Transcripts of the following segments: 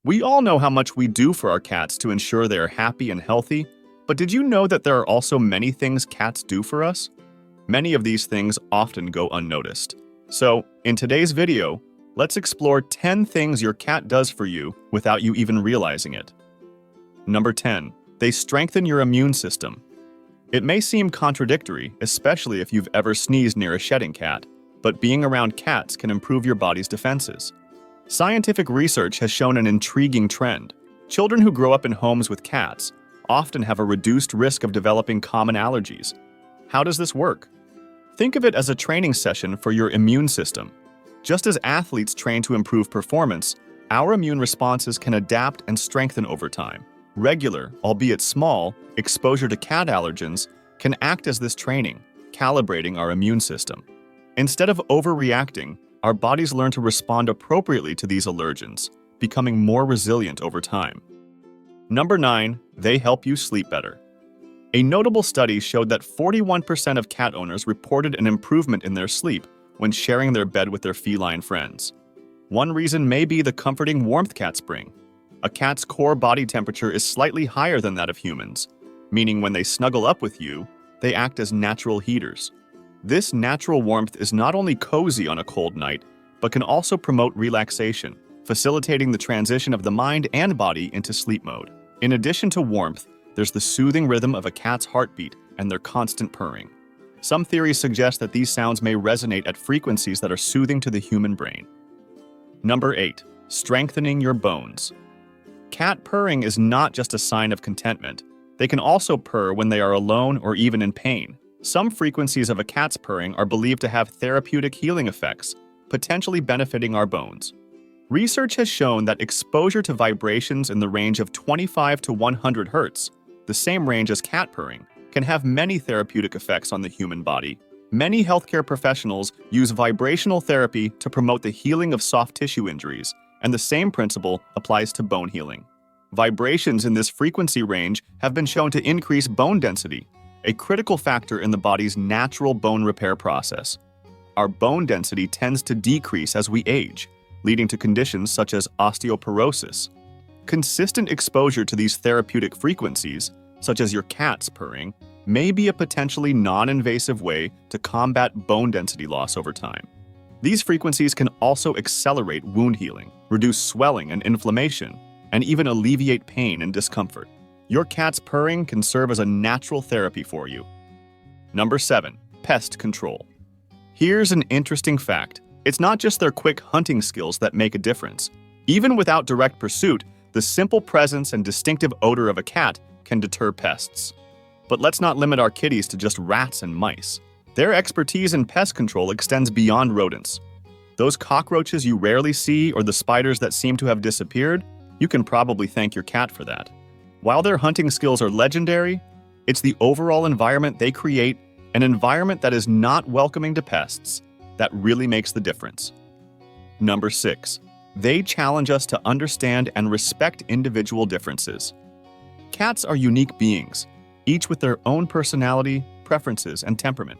We all know how much we do for our cats to ensure they are happy and healthy, but did you know that there are also many things cats do for us? Many of these things often go unnoticed. So, in today's video, let's explore 10 things your cat does for you without you even realizing it. Number 10. They strengthen your immune system. It may seem contradictory, especially if you've ever sneezed near a shedding cat, but being around cats can improve your body's defenses. Scientific research has shown an intriguing trend. Children who grow up in homes with cats often have a reduced risk of developing common allergies. How does this work? Think of it as a training session for your immune system. Just as athletes train to improve performance, our immune responses can adapt and strengthen over time. Regular, albeit small, exposure to cat allergens can act as this training, calibrating our immune system. Instead of overreacting, our bodies learn to respond appropriately to these allergens, becoming more resilient over time. Number 9. They help you sleep better. A notable study showed that 41% of cat owners reported an improvement in their sleep when sharing their bed with their feline friends. One reason may be the comforting warmth cats bring. A cat's core body temperature is slightly higher than that of humans, meaning when they snuggle up with you, they act as natural heaters. This natural warmth is not only cozy on a cold night, but can also promote relaxation, facilitating the transition of the mind and body into sleep mode. In addition to warmth, there's the soothing rhythm of a cat's heartbeat and their constant purring. Some theories suggest that these sounds may resonate at frequencies that are soothing to the human brain. Number 8. Strengthening your bones. Cat purring is not just a sign of contentment. They can also purr when they are alone or even in pain. Some frequencies of a cat's purring are believed to have therapeutic healing effects, potentially benefiting our bones. Research has shown that exposure to vibrations in the range of 25 to 100 Hz, the same range as cat purring, can have many therapeutic effects on the human body. Many healthcare professionals use vibrational therapy to promote the healing of soft tissue injuries, and the same principle applies to bone healing. Vibrations in this frequency range have been shown to increase bone density, a critical factor in the body's natural bone repair process. Our bone density tends to decrease as we age, leading to conditions such as osteoporosis. Consistent exposure to these therapeutic frequencies, such as your cat's purring, may be a potentially non-invasive way to combat bone density loss over time. These frequencies can also accelerate wound healing, reduce swelling and inflammation, and even alleviate pain and discomfort. Your cat's purring can serve as a natural therapy for you. Number 7. Pest Control. Here's an interesting fact. It's not just their quick hunting skills that make a difference. Even without direct pursuit, the simple presence and distinctive odor of a cat can deter pests. But let's not limit our kitties to just rats and mice. Their expertise in pest control extends beyond rodents. Those cockroaches you rarely see or the spiders that seem to have disappeared, you can probably thank your cat for that. While their hunting skills are legendary, it's the overall environment they create, an environment that is not welcoming to pests, that really makes the difference. Number 6. They challenge us to understand and respect individual differences. Cats are unique beings, each with their own personality, preferences, and temperament.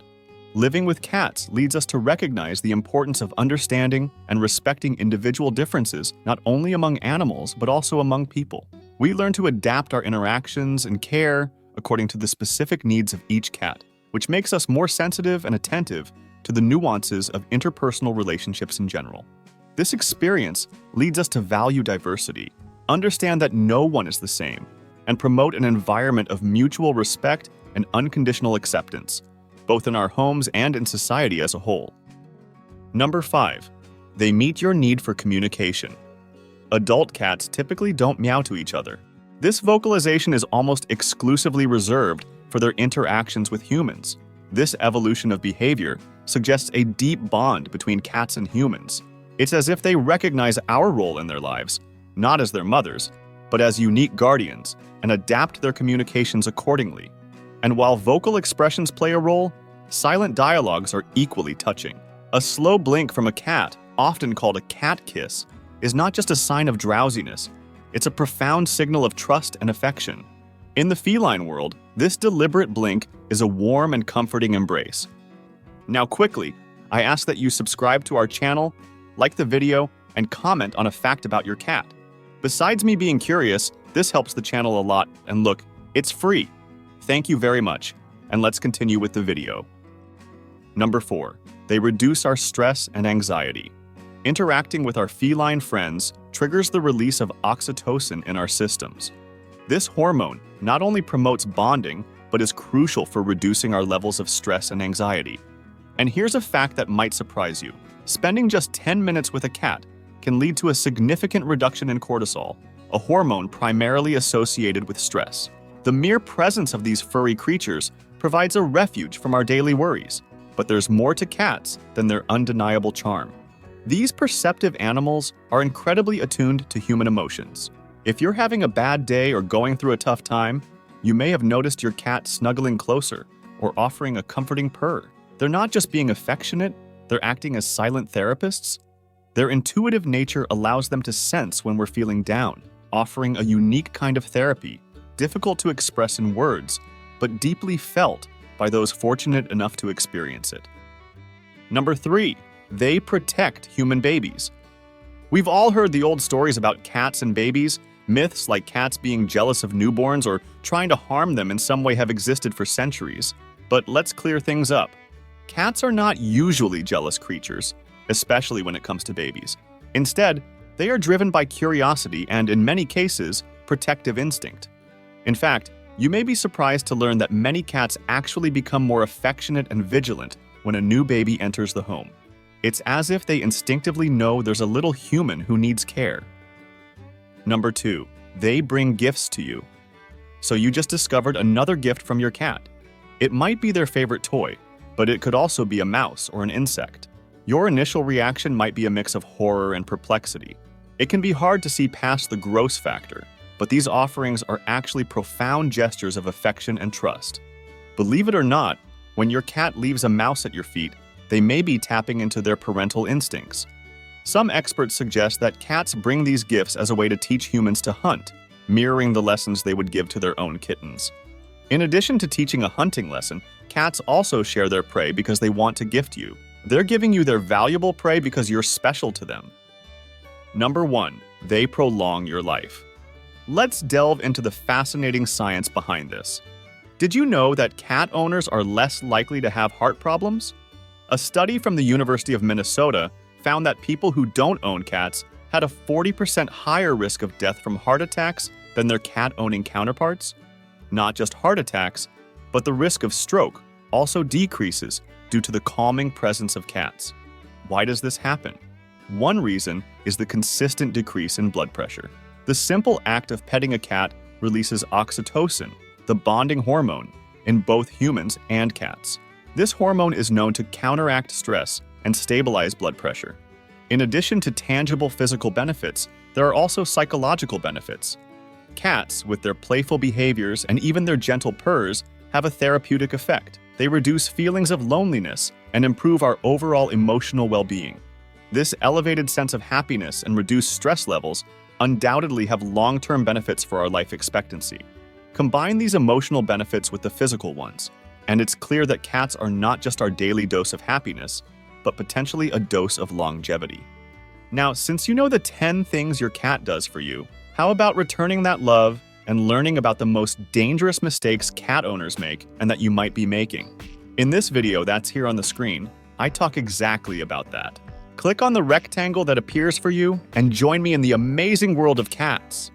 Living with cats leads us to recognize the importance of understanding and respecting individual differences, not only among animals, but also among people. We learn to adapt our interactions and care according to the specific needs of each cat, which makes us more sensitive and attentive to the nuances of interpersonal relationships in general. This experience leads us to value diversity, understand that no one is the same, and promote an environment of mutual respect and unconditional acceptance, both in our homes and in society as a whole. Number 5. They meet your need for communication. Adult cats typically don't meow to each other. This vocalization is almost exclusively reserved for their interactions with humans. This evolution of behavior suggests a deep bond between cats and humans. It's as if they recognize our role in their lives, not as their mothers, but as unique guardians, and adapt their communications accordingly. And while vocal expressions play a role, silent dialogues are equally touching. A slow blink from a cat, often called a cat kiss, is not just a sign of drowsiness, it's a profound signal of trust and affection. In the feline world, this deliberate blink is a warm and comforting embrace. Now quickly, I ask that you subscribe to our channel, like the video, and comment on a fact about your cat. Besides me being curious, this helps the channel a lot, and look, it's free. Thank you very much, and let's continue with the video. Number 4. They reduce our stress and anxiety. Interacting with our feline friends triggers the release of oxytocin in our systems. This hormone not only promotes bonding, but is crucial for reducing our levels of stress and anxiety. And here's a fact that might surprise you. Spending just 10 minutes with a cat can lead to a significant reduction in cortisol, a hormone primarily associated with stress. The mere presence of these furry creatures provides a refuge from our daily worries, but there's more to cats than their undeniable charm. These perceptive animals are incredibly attuned to human emotions. If you're having a bad day or going through a tough time, you may have noticed your cat snuggling closer or offering a comforting purr. They're not just being affectionate, they're acting as silent therapists. Their intuitive nature allows them to sense when we're feeling down, offering a unique kind of therapy, difficult to express in words, but deeply felt by those fortunate enough to experience it. Number 3. They protect human babies. We've all heard the old stories about cats and babies. Myths like cats being jealous of newborns or trying to harm them in some way have existed for centuries. But let's clear things up. Cats are not usually jealous creatures, especially when it comes to babies. Instead, they are driven by curiosity and, in many cases, protective instinct. In fact, you may be surprised to learn that many cats actually become more affectionate and vigilant when a new baby enters the home. It's as if they instinctively know there's a little human who needs care. Number 2. They bring gifts to you. So you just discovered another gift from your cat. It might be their favorite toy, but it could also be a mouse or an insect. Your initial reaction might be a mix of horror and perplexity. It can be hard to see past the gross factor, but these offerings are actually profound gestures of affection and trust. Believe it or not, when your cat leaves a mouse at your feet, they may be tapping into their parental instincts. Some experts suggest that cats bring these gifts as a way to teach humans to hunt, mirroring the lessons they would give to their own kittens. In addition to teaching a hunting lesson, cats also share their prey because they want to gift you. They're giving you their valuable prey because you're special to them. Number 1. They prolong your life. Let's delve into the fascinating science behind this. Did you know that cat owners are less likely to have heart problems? A study from the University of Minnesota found that people who don't own cats had a 40% higher risk of death from heart attacks than their cat-owning counterparts. Not just heart attacks, but the risk of stroke also decreases due to the calming presence of cats. Why does this happen? One reason is the consistent decrease in blood pressure. The simple act of petting a cat releases oxytocin, the bonding hormone, in both humans and cats. This hormone is known to counteract stress and stabilize blood pressure. In addition to tangible physical benefits, there are also psychological benefits. Cats, with their playful behaviors and even their gentle purrs, have a therapeutic effect. They reduce feelings of loneliness and improve our overall emotional well-being. This elevated sense of happiness and reduced stress levels undoubtedly have long-term benefits for our life expectancy. Combine these emotional benefits with the physical ones, and it's clear that cats are not just our daily dose of happiness, but potentially a dose of longevity. Now, since you know the 10 things your cat does for you, how about returning that love and learning about the most dangerous mistakes cat owners make and that you might be making? In this video that's here on the screen, I talk exactly about that. Click on the rectangle that appears for you and join me in the amazing world of cats.